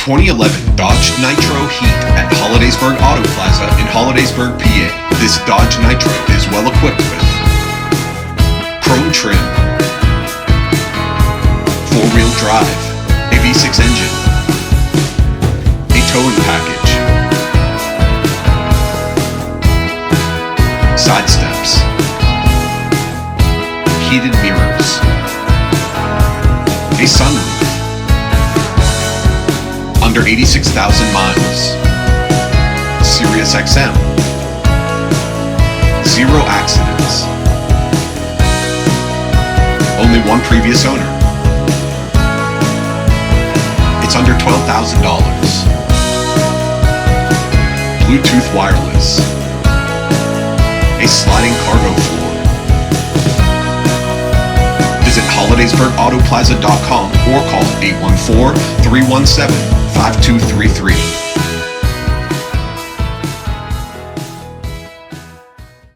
2011 Dodge Nitro Heat at Hollidaysburg Auto Plaza in Hollidaysburg, PA. This Dodge Nitro is well equipped with chrome trim, 4-wheel drive, a V6 engine, a towing package, side steps, heated mirrors, a sunroof, under 86,000 miles, SIRIUSXM, 0 accidents, only one previous owner. It's under $12,000. Bluetooth wireless, a sliding cargo floor. Visit HollidaysburgAutoplaza.com or call 814-317-5233.